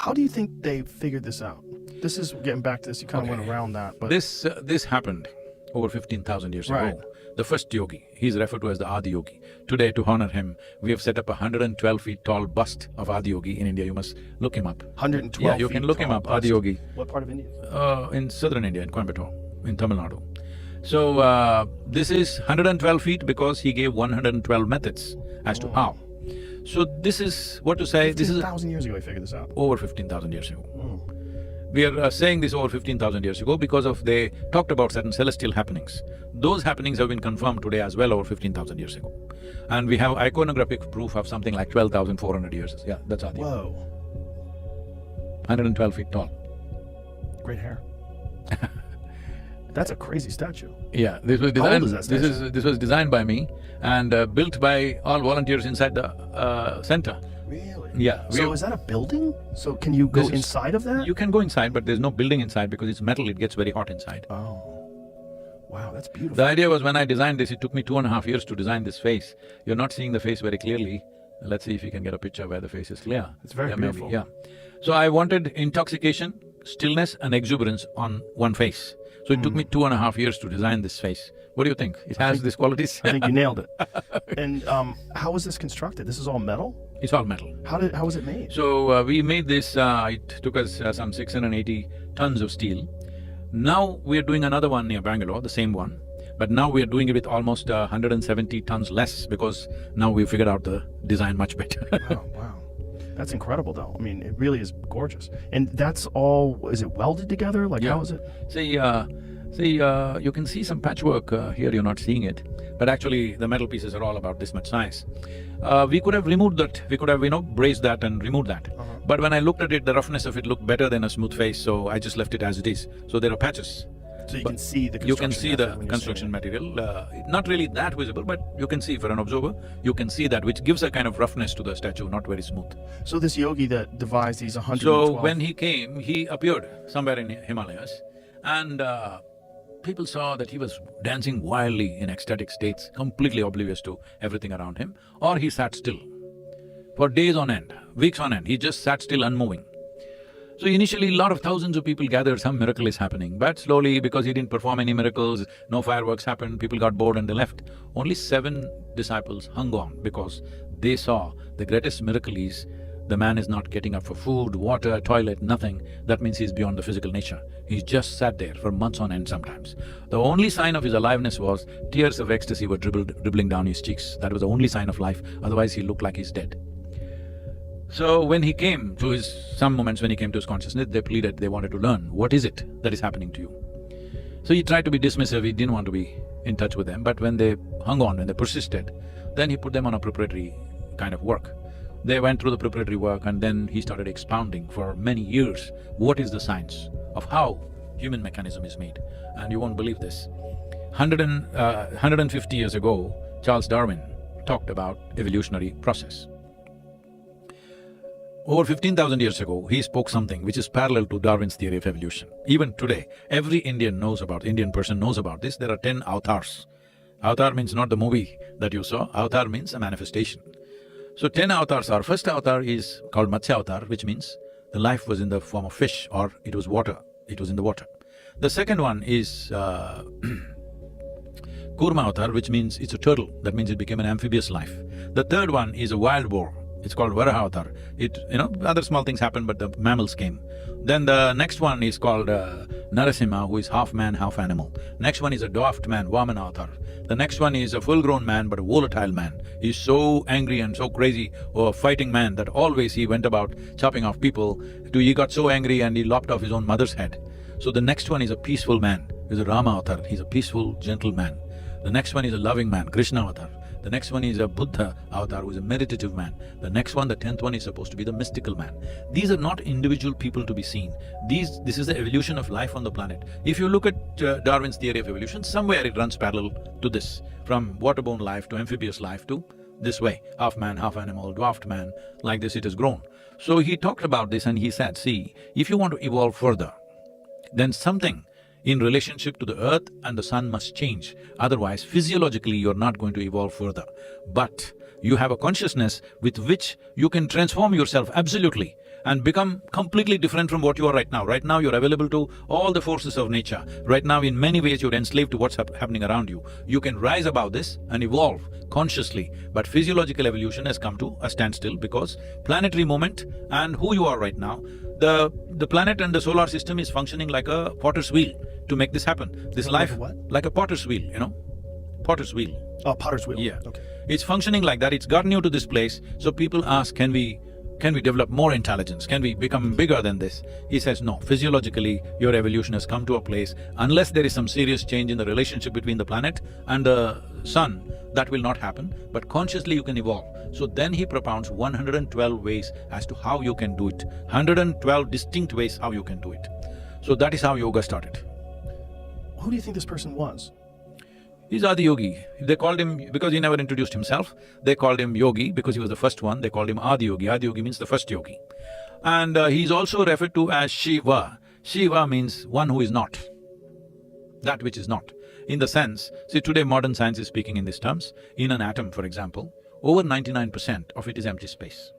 How do you think they figured this out? This is getting back to this. You kind of went around that, but This happened over 15,000 years Right. ago. The first yogi, he's referred to as the Adi Yogi. Today, to honor him, we have set up a 112 feet tall bust of Adi Yogi in India. You must look him up. 112. Yeah, you can look him up, Adi Yogi. What part of India? In southern India, in Coimbatore, in Tamil Nadu. So, this is 112 feet because he gave 112 methods as to how. So this is, what to say, this is 15,000 years ago he figured this out. over 15,000 years ago. We are saying this over 15,000 years ago because of they talked about certain celestial happenings. Those happenings have been confirmed today as well over 15,000 years ago. And we have iconographic proof of something like 12,400 years. Yeah, that's Adi. Whoa, 112 feet tall. great hair. That's a crazy statue. Yeah, this was How old designed. is that statue? This was designed by me and built by all volunteers inside the center. Really? Yeah. So is that a building? So can you go This is- inside of that? You can go inside, but there's no building inside because it's metal. It gets very hot inside. Oh, wow, that's beautiful. The idea was when I designed this, it took me 2.5 years to design this face. You're not seeing the face very clearly. Let's see if you can get a picture where the face is clear. It's very Yeah, maybe, beautiful. yeah. So I wanted intoxication, stillness and exuberance on one face. So it took me 2.5 years to design this face. What do you think? It has these qualities? I think you nailed it. And how was this constructed? This is all metal? It's all metal. How was it made? So we made this, it took us some 680 tons of steel. Now we are doing another one near Bangalore, the same one. But now we are doing it with almost 170 tons less because now we figured out the design much better. Wow. That's incredible though. I mean, it really is gorgeous. And that's all, is it welded together? Like how is it? You can see some patchwork here, you're not seeing it. But actually, the metal pieces are all about this much size. We could have removed that, we could have, braced that and removed that. But when I looked at it, the roughness of it looked better than a smooth face, so I just left it as it is. So there are patches. So you can see the construction. You can see the method when you're construction seeing material, not really that visible, but you can see for an observer, you can see that, which gives a kind of roughness to the statue, not very smooth. it. So this yogi that devised these 112… So when he came, he appeared somewhere in Himalayas and people saw that he was dancing wildly in ecstatic states, completely oblivious to everything around him, or he sat still. For days on end, weeks on end, he just sat still unmoving. So initially, a lot of thousands of people gathered, some miracle is happening, but slowly, because he didn't perform any miracles, no fireworks happened, people got bored and they left. Only 7 disciples hung on because they saw the greatest miracle is the man is not getting up for food, water, toilet, nothing. That means he's beyond the physical nature. He just sat there for months on end sometimes. The only sign of his aliveness was tears of ecstasy were dribbling down his cheeks. That was the only sign of life, otherwise he looked like he's dead. So when he came to some moments when he came to his consciousness, they pleaded, they wanted to learn, what is it that is happening to you? So he tried to be dismissive, he didn't want to be in touch with them, but when they hung on, when they persisted, then he put them on a preparatory kind of work. They went through the preparatory work and then he started expounding for many years what is the science of how human mechanism is made. And you won't believe this. 150 years ago, Charles Darwin talked about evolutionary process. Over 15,000 years ago, he spoke something which is parallel to Darwin's theory of evolution. Even today, every Indian person knows about this. There are 10 avatars. Avatar means not the movie that you saw, avatar means a manifestation. So 10 avatars are, first avatar is called Matsya avatar, which means the life was in the form of fish or it was water, it was in the water. The second one is Kurma avatar, which means it's a turtle, that means it became an amphibious life. The third one is a wild boar. It's called Varaha avatar. Other small things happened, but the mammals came. Then the next one is called Narasimha, who is half man, half animal. Next one is a dwarfed man, Vamana avatar. The next one is a full-grown man, but a volatile man. He's so angry and so crazy, or a fighting man, that always he went about chopping off people. He got so angry and he lopped off his own mother's head. So the next one is a peaceful man, he's a Rama avatar, he's a peaceful, gentle man. The next one is a loving man, Krishna avatar. The next one is a Buddha avatar, who is a meditative man. The next one, the 10th one, is supposed to be the mystical man. These are not individual people to be seen. This is the evolution of life on the planet. If you look at Darwin's theory of evolution, somewhere it runs parallel to this. From waterborne life to amphibious life to this way, half man, half animal, dwarfed man, like this it has grown. So he talked about this and he said, see, if you want to evolve further, then something in relationship to the earth and the sun must change. Otherwise, physiologically, you're not going to evolve further. But you have a consciousness with which you can transform yourself absolutely. and become completely different from what you are right now. Right now, you're available to all the forces of nature. Right now, in many ways, you're enslaved to what's happening around you. You can rise above this and evolve consciously, but physiological evolution has come to a standstill because planetary movement and who you are right now, the planet and the solar system is functioning like a potter's wheel to make this happen. This life… Like a what? Like a potter's wheel, you know? Potter's wheel. Oh, potter's wheel. Yeah. Okay. It's functioning like that, it's gotten you to this place, so people ask, can we develop more intelligence? Can we become bigger than this? He says, no, physiologically, your evolution has come to a place, unless there is some serious change in the relationship between the planet and the sun, that will not happen, but consciously you can evolve. So then he propounds 112 ways as to how you can do it, 112 distinct ways how you can do it. So that is how yoga started. Who do you think this person was? He's Adi Yogi. They called him, because he never introduced himself, they called him Yogi because he was the first one, they called him Adi Yogi. Adi Yogi means the first yogi. And he's also referred to as Shiva. Shiva means one who is not, that which is not. In the sense, see today modern science is speaking in these terms, in an atom for example, over 99% of it is empty space.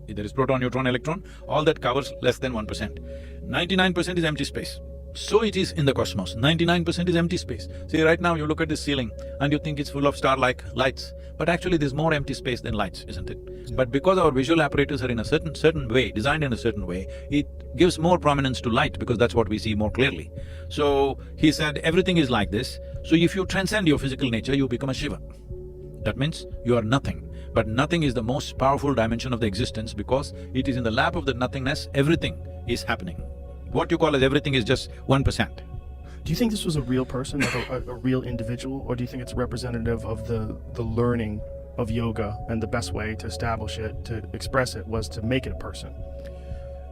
There is proton, neutron, electron, all that covers less than 1%. 99% is empty space. So it is in the cosmos, 99% is empty space. See, right now you look at the ceiling and you think it's full of star-like lights, but actually there's more empty space than lights, isn't it? Yeah. But because our visual apparatus are in a certain way, designed in a certain way, it gives more prominence to light because that's what we see more clearly. So he said everything is like this, so if you transcend your physical nature, you become a Shiva. That means you are nothing. But nothing is the most powerful dimension of the existence because it is in the lap of the nothingness, everything is happening. What you call as everything is just 1%. Do you think this was a real person, like a real individual, or do you think it's representative of the learning of yoga and the best way to establish it, to express it, was to make it a person?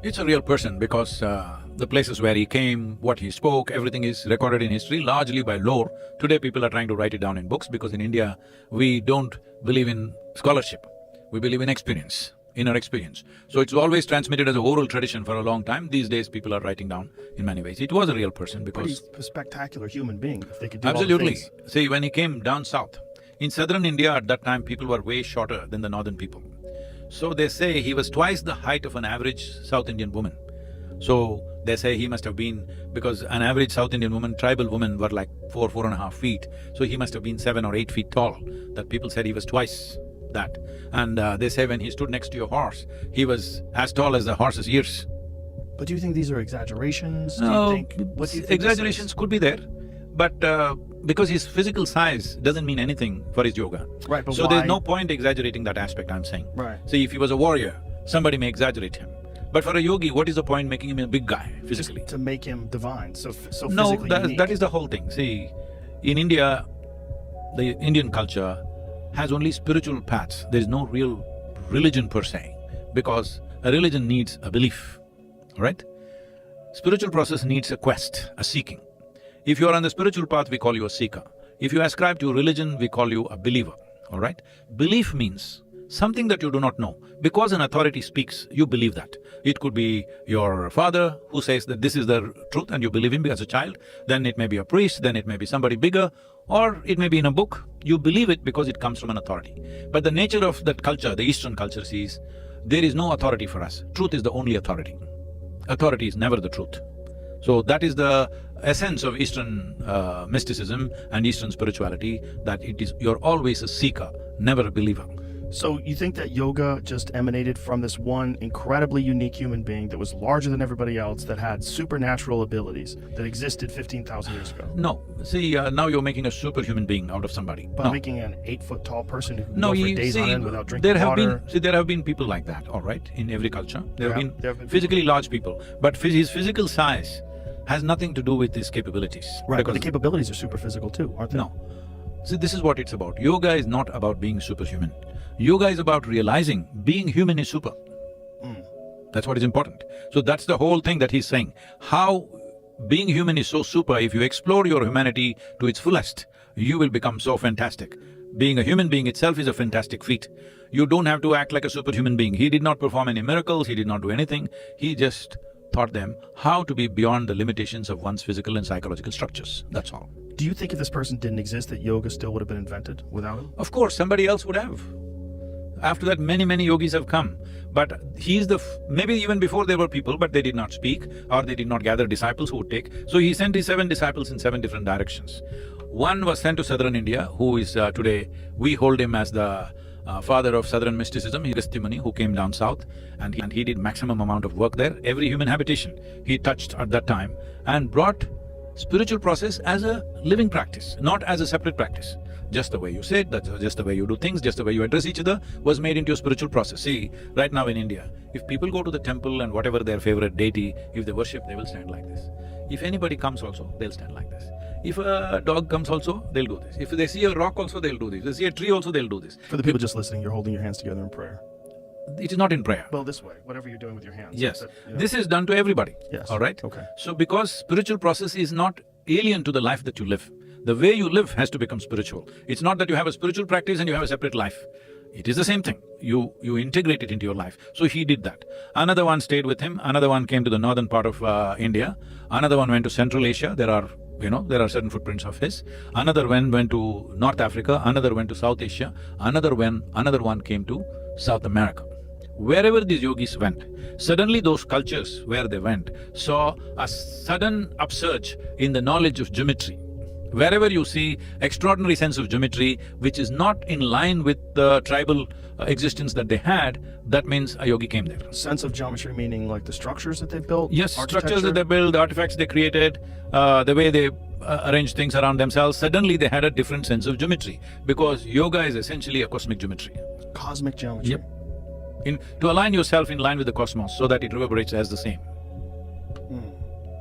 It's a real person because the places where he came, what he spoke, everything is recorded in history, largely by lore. Today people are trying to write it down in books because in India, we don't believe in scholarship, we believe in experience. Inner experience. So it's always transmitted as an oral tradition for a long time. These days people are writing down in many ways. It was a real person because… Pretty spectacular human being, if they could do absolutely. all the things. See, when he came down south, in southern India at that time, people were way shorter than the northern people. So they say he was twice the height of an average South Indian woman. So they say he must have been… because an average South Indian woman, tribal women were like 4.5 feet. So he must have been 7 or 8 feet tall. That people said he was twice that. And they say when he stood next to a horse, he was as tall as the horse's ears. But do you think these are exaggerations? No, do you think, what do you think exaggerations could be there, but because his physical size doesn't mean anything for his yoga. Right, but so why? there's no point exaggerating that aspect, I'm saying. Right. See, if he was a warrior, somebody may exaggerate him. But for a yogi, what is the point making him a big guy physically? Just to make him divine, so no, physically unique. that is the whole thing. See, in India, the Indian culture has only spiritual paths. There is no real religion per se, because a religion needs a belief, all right? Spiritual process needs a quest, a seeking. If you are on the spiritual path, we call you a seeker. If you ascribe to religion, we call you a believer, all right? Belief means something that you do not know. Because an authority speaks, you believe that. It could be your father who says that this is the truth and you believe him as a child, then it may be a priest, then it may be somebody bigger, or it may be in a book. You believe it because it comes from an authority. But the nature of that culture, the Eastern culture, is there is no authority for us. Truth is the only authority. Authority is never the truth. So that is the essence of Eastern mysticism and Eastern spirituality, that it is… you're always a seeker, never a believer. So you think that yoga just emanated from this one incredibly unique human being that was larger than everybody else, that had supernatural abilities, that existed 15,000 years ago? No. See, now you're making a superhuman being out of somebody. By no. making an 8-foot-tall person who can No, go for days on end without drinking water. There have been people like that, all right, in every culture. There have been physically large people, but his physical size has nothing to do with his capabilities. Right, but the capabilities are super physical too, aren't they? No. See, this is what it's about. Yoga is not about being superhuman. Yoga is about realizing being human is super. That's what is important. So that's the whole thing that he's saying. How being human is so super, if you explore your humanity to its fullest, you will become so fantastic. Being a human being itself is a fantastic feat. You don't have to act like a superhuman being. He did not perform any miracles, he did not do anything. He just taught them how to be beyond the limitations of one's physical and psychological structures. That's all. Do you think if this person didn't exist that yoga still would have been invented without him? Of course, somebody else would have. After that, many yogis have come. But he's maybe even before there were people, but they did not speak or they did not gather disciples who would take. So he sent his 7 disciples in 7 different directions. One was sent to southern India, who is today, we hold him as the father of southern mysticism, Agastya, who came down south, and he did maximum amount of work there. Every human habitation he touched at that time and brought spiritual process as a living practice, not as a separate practice. Just the way you sit, that's just the way you do things, just the way you address each other was made into a spiritual process. See, right now in India, if people go to the temple and whatever their favorite deity, if they worship, they will stand like this. If anybody comes also, they'll stand like this. If a dog comes also, they'll do this. If they see a rock also, they'll do this. If they see a tree also, they'll do this. For the people just listening, you're holding your hands together in prayer. It is not in prayer. Well, this way, whatever you're doing with your hands. Yes. That, This is done to everybody. Yes. All right? Okay. So because spiritual process is not alien to the life that you live. The way you live has to become spiritual. It's not that you have a spiritual practice and you have a separate life. It is the same thing. You integrate it into your life. So he did that. Another one stayed with him. Another one came to the northern part of India. Another one went to Central Asia. There are certain footprints of his. Another one went to North Africa. Another went to South Asia. Another one came to South America. Wherever these yogis went, suddenly those cultures where they went saw a sudden upsurge in the knowledge of geometry. Wherever you see extraordinary sense of geometry, which is not in line with the tribal existence that they had, that means a yogi came there. Sense of geometry meaning like the structures that they built? Yes, structures that they built, the artifacts they created, the way they arranged things around themselves, suddenly they had a different sense of geometry. Because yoga is essentially a cosmic geometry. Cosmic geometry. Yep. To align yourself in line with the cosmos so that it reverberates as the same.